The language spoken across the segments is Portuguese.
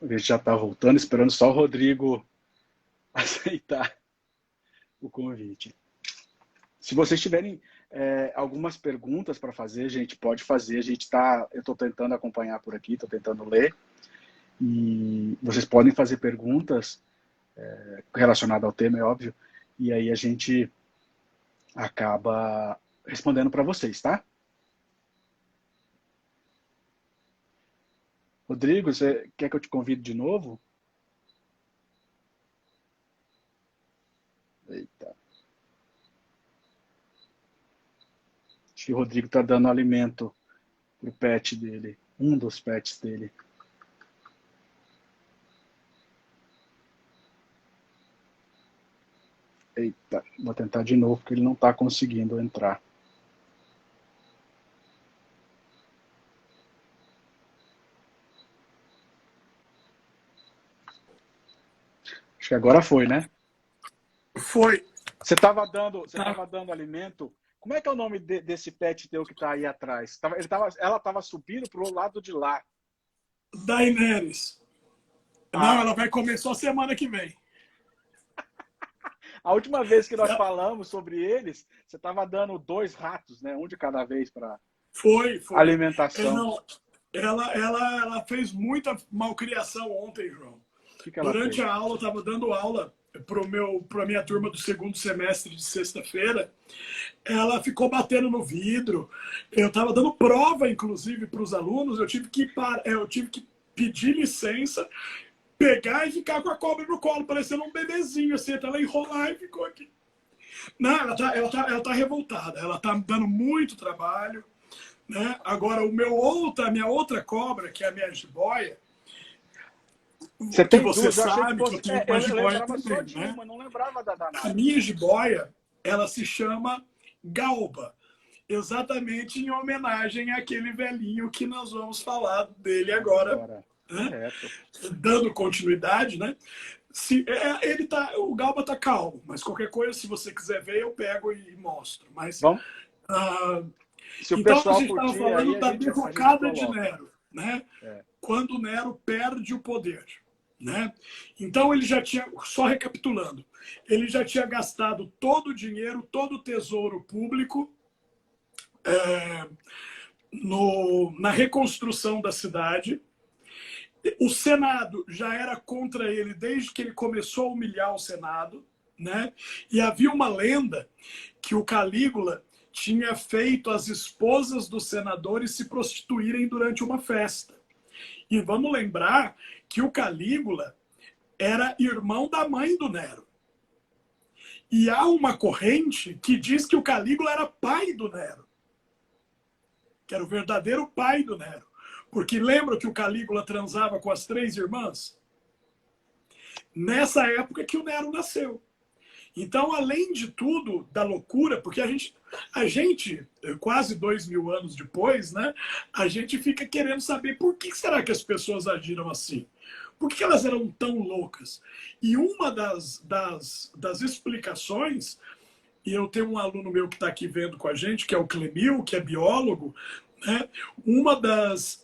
A gente já está voltando, esperando só o Rodrigo aceitar o convite. Se vocês tiverem algumas perguntas para fazer, gente, pode fazer. Eu estou tentando acompanhar por aqui, estou tentando ler. E vocês podem fazer perguntas relacionadas ao tema, é óbvio. E aí a gente acaba respondendo para vocês, tá? Rodrigo, você quer que eu te convide de novo? Eita. Acho que o Rodrigo está dando alimento pro pet dele, um dos pets dele. Eita, vou tentar de novo porque ele não está conseguindo entrar. Acho que agora foi, né? Foi. Você estava dando alimento. Como é que é o nome desse pet teu que está aí atrás? Ela estava subindo para o lado de lá. Daenerys. Não, ela vai comer só semana que vem. A última vez que nós falamos sobre eles, você estava dando 2 ratos, né? Um de cada vez para alimentação. Ela fez muita malcriação ontem, João. Durante a aula, eu estava dando aula para a minha turma do segundo semestre de sexta-feira. Ela ficou batendo no vidro. Eu estava dando prova, inclusive, para os alunos. Eu tive que pedir licença, pegar e ficar com a cobra no colo, parecendo um bebezinho, assim, até ela enrolar e ficou aqui. Não, ela tá revoltada, ela tá dando muito trabalho, né? Agora, a minha outra cobra, que é a minha jiboia, você tem você duas, sabe que eu tenho uma jiboia também, né? Não lembrava da danada. A minha jiboia, ela se chama Galba, exatamente em homenagem àquele velhinho que nós vamos falar dele agora. Né? Dando continuidade, né? O Galba tá calmo, mas qualquer coisa, se você quiser ver, eu pego e mostro. Mas, então a gente estava falando da derrocada de Nero, né? Quando Nero perde o poder, né? Então ele já tinha, só recapitulando, ele já tinha gastado todo o dinheiro, todo o tesouro público na reconstrução da cidade. O Senado já era contra ele desde que ele começou a humilhar o Senado, né? E havia uma lenda que o Calígula tinha feito as esposas dos senadores se prostituírem durante uma festa. E vamos lembrar que o Calígula era irmão da mãe do Nero. E há uma corrente que diz que o Calígula era pai do Nero, que era o verdadeiro pai do Nero. Porque lembra que o Calígula transava com as 3 irmãs? Nessa época que o Nero nasceu. Então, além de tudo, da loucura, porque a gente quase 2000 anos depois, né, a gente fica querendo saber por que será que as pessoas agiram assim? Por que elas eram tão loucas? E uma das explicações, e eu tenho um aluno meu que está aqui vendo com a gente, que é o Clemil, que é biólogo, né? Uma das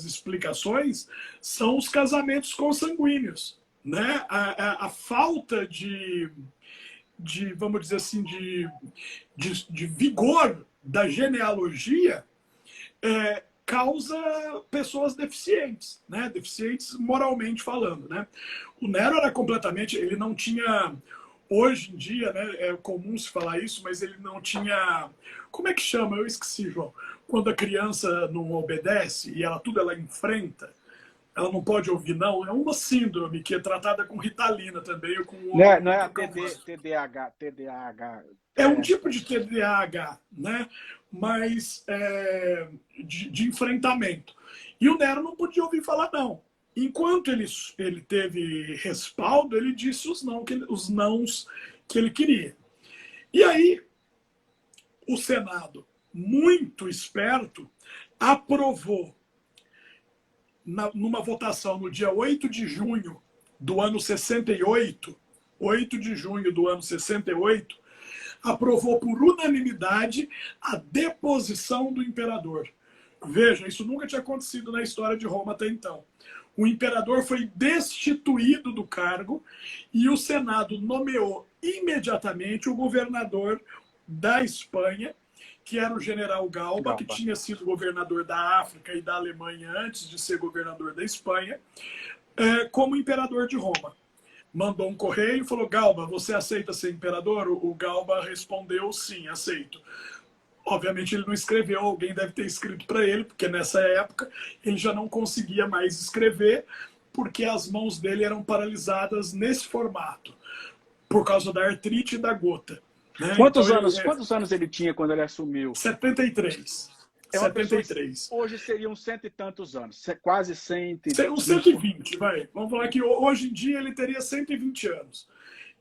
explicações são os casamentos consanguíneos, né? A falta de, vamos dizer assim, de vigor da genealogia causa pessoas deficientes, né? Deficientes moralmente falando, né? O Nero era completamente, ele não tinha, hoje em dia, né, é comum se falar isso, mas ele não tinha, como é que chama? Eu esqueci, João. Quando a criança não obedece e ela enfrenta, ela não pode ouvir, não. É uma síndrome que é tratada com Ritalina também. Ou com não é a TDAH. É um tipo de TDAH, né? Mas de enfrentamento. E o Nero não podia ouvir falar não. Enquanto ele teve respaldo, ele disse os nãos que ele queria. E aí, o Senado, muito esperto, aprovou, numa votação no dia 8 de junho do ano 68, 8 de junho do ano 68, aprovou por unanimidade a deposição do imperador. Veja, isso nunca tinha acontecido na história de Roma até então. o imperador foi destituído do cargo e o Senado nomeou imediatamente o governador da Espanha, que era o general Galba, que tinha sido governador da África e da Alemanha antes de ser governador da Espanha, como imperador de Roma. Mandou um correio e falou: Galba, você aceita ser imperador? O Galba respondeu: sim, aceito. Obviamente ele não escreveu, alguém deve ter escrito para ele, porque nessa época ele já não conseguia mais escrever, porque as mãos dele eram paralisadas nesse formato, por causa da artrite e da gota. Né? Quantos anos ele tinha quando ele assumiu? 73. É 73. Hoje seriam cento e tantos anos, quase 100. Uns 120, vai. Vamos falar que hoje em dia ele teria 120 anos.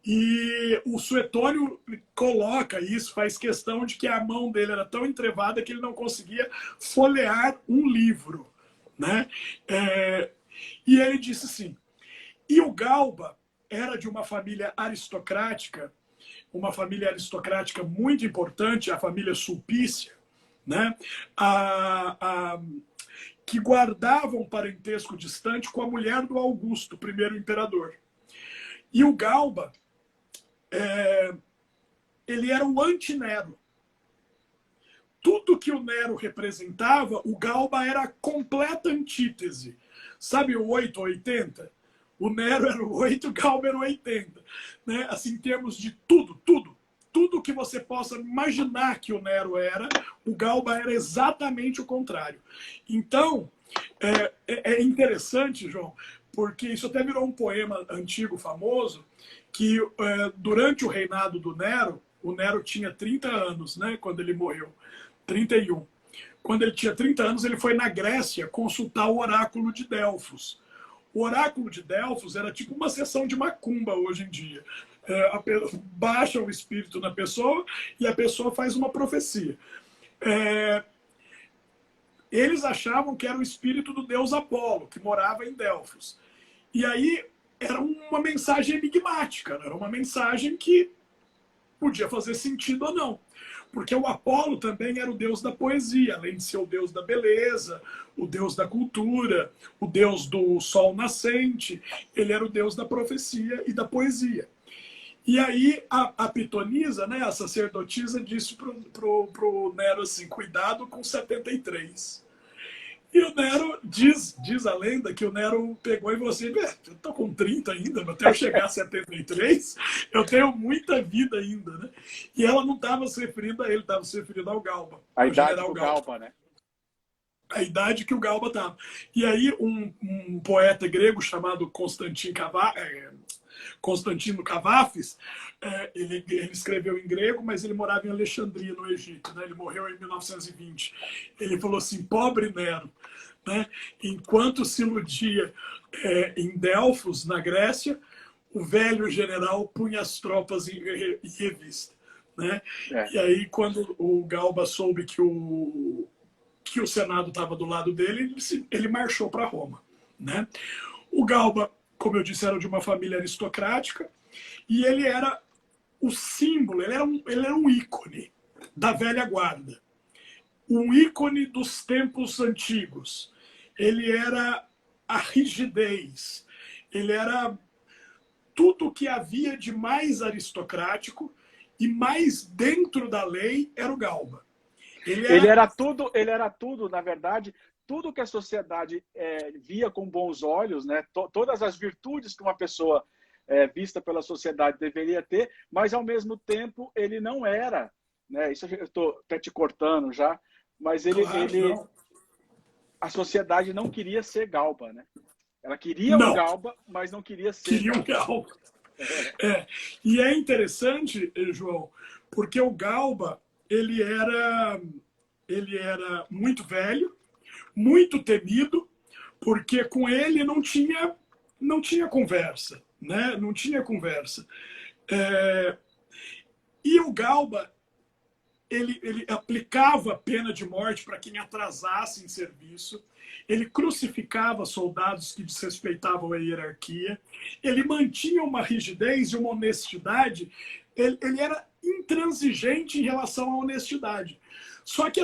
E o Suetônio coloca isso, faz questão de que a mão dele era tão entrevada que ele não conseguia folhear um livro. Né? E ele disse assim, e o Galba era de uma família aristocrática muito importante, a família Sulpícia, né? Que guardava um parentesco distante com a mulher do Augusto, primeiro imperador. E o Galba, ele era o anti-Nero. Tudo que o Nero representava, o Galba era a completa antítese. Sabe o 880? O Nero era o 8, o Galba era o 80. Né? Assim, em termos de tudo que você possa imaginar que o Nero era, o Galba era exatamente o contrário. Então, é interessante, João, porque isso até virou um poema antigo famoso, que durante o reinado do Nero, o Nero tinha 30 anos, né, quando ele morreu, 31. Quando ele tinha 30 anos, ele foi na Grécia consultar o oráculo de Delfos. O oráculo de Delfos era tipo uma sessão de macumba hoje em dia. Baixa o espírito na pessoa e a pessoa faz uma profecia. Eles achavam que era o espírito do deus Apolo, que morava em Delfos. E aí era uma mensagem enigmática, era uma mensagem que podia fazer sentido ou não. Porque o Apolo também era o deus da poesia, além de ser o deus da beleza, o deus da cultura, o deus do sol nascente, ele era o deus da profecia e da poesia. E aí a pitonisa, né, a sacerdotisa, disse pro Nero assim, cuidado com 73. E o Nero, diz a lenda, que o Nero pegou e falou assim, eu tô com 30 ainda, até eu chegar a 73, eu tenho muita vida ainda, né? E ela não estava se referindo a ele, estava se referindo ao Galba. A idade do Galba, né? A idade que o Galba estava. E aí um poeta grego chamado Constantino Cavafis, ele escreveu em grego, mas ele morava em Alexandria, no Egito. Né? Ele morreu em 1920. Ele falou assim, pobre Nero, né? Enquanto se iludia em Delfos, na Grécia, o velho general punha as tropas em revista. Né? E aí, quando o Galba soube que o Senado estava do lado dele, ele marchou para Roma. Né? O Galba, como eu disse, era de uma família aristocrática e ele era o símbolo, ele era um ícone da velha guarda, um ícone dos tempos antigos. Ele era a rigidez, ele era tudo que havia de mais aristocrático e mais dentro da lei era o Galba. Ele era tudo, na verdade, tudo que a sociedade via com bons olhos, né? Todas as virtudes que uma pessoa vista pela sociedade deveria ter, mas ao mesmo tempo ele não era, né? Isso eu estou até te cortando já, mas a sociedade não queria ser Galba, né? Ela queria um Galba, mas não queria ser. Queria um Galba. E é interessante, João, porque o Galba ele era muito velho, muito temido, porque com ele não tinha conversa, né? Não tinha conversa. E o Galba, ele aplicava pena de morte para quem atrasasse em serviço, ele crucificava soldados que desrespeitavam a hierarquia, ele mantinha uma rigidez e uma honestidade, ele era intransigente em relação à honestidade. Só que